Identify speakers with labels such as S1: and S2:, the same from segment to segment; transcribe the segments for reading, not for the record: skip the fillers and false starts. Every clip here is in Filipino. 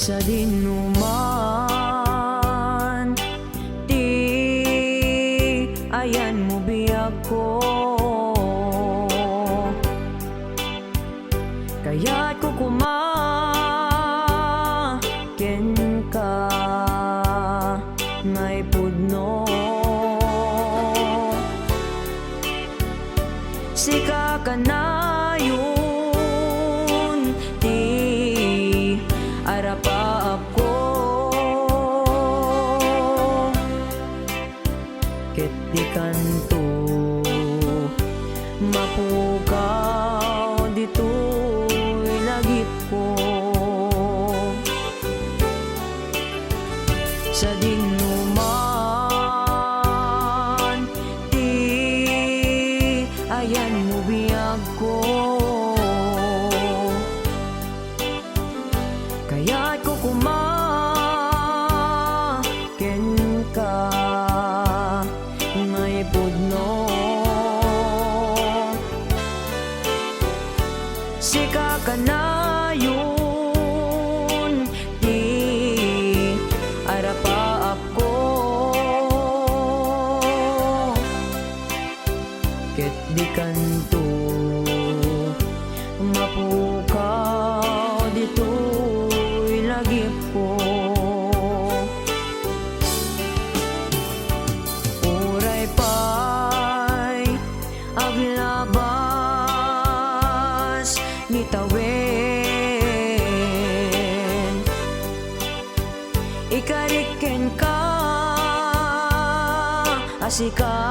S1: sa dinuman, ti ayan mo biyak ko, kaya't kukumaken ka ngay pudno. Sika ka na yun, ti arapaap ko, ket di kanto mapukaw dito'y lagip ko. Sa dinuman, ti ayan mo biyag ko, kaya't kukumaken ka ngay pudno. Sika ka na yun, ti arapaap ko, ket di kanto mapukaw dito'y lagip ko. Uray pa'y aglabas ni tawen, ikariken ka asika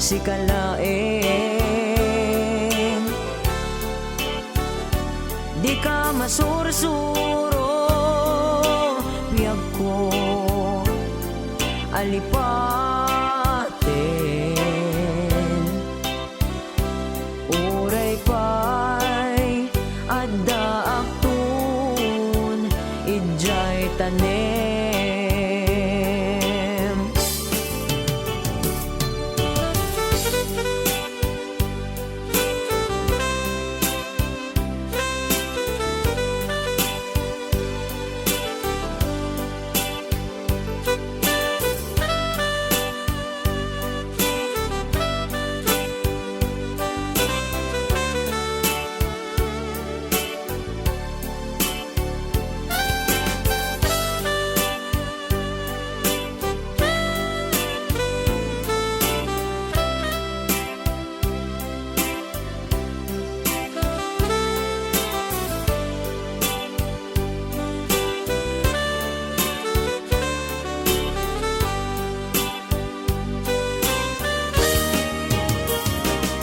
S1: sikalaeng, di ka masursuro biyag ko alipaten. Uray pa'y adda aktun idjay tanem.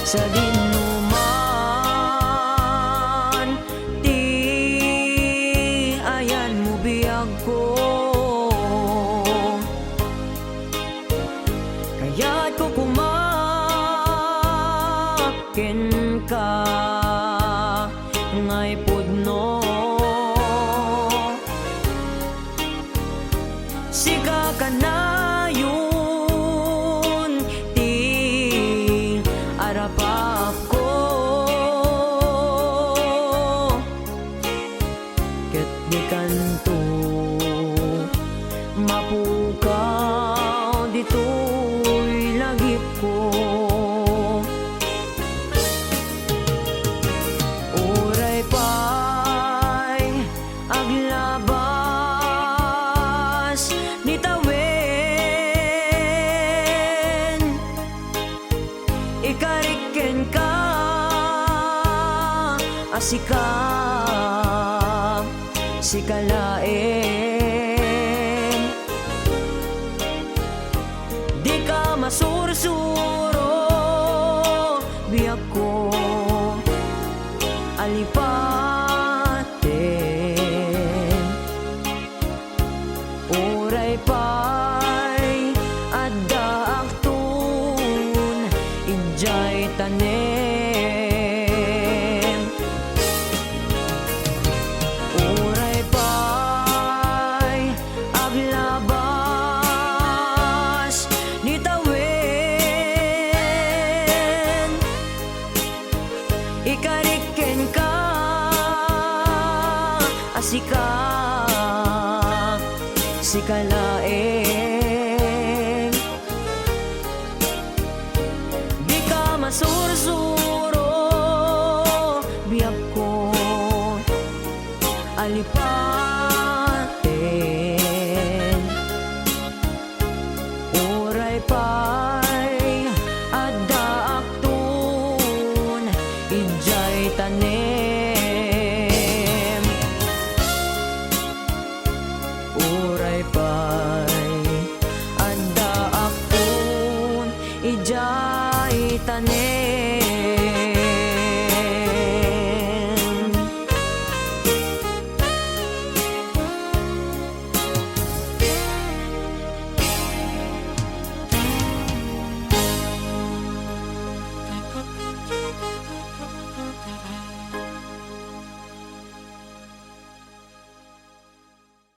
S1: Sa dinuman, ti ayan mo biyag ko, kaya't kukumaken ka ngay pudno. Sika ka na yun, ti arapaap ko, ket di kanto mapukaw dito'y lagip ko. Uray pa'y aglabas ni tawen, ikariken ka asika sikalaeng, di ka masursuro biyag ko alipaten. Uray pa'y adda aktun idjay tanem. Uray pa'y aglabas ni tawen, ikariken ka sika sikalaeng di ka masursuro biyak ko alipaten uray pay adda aktun ijay tanen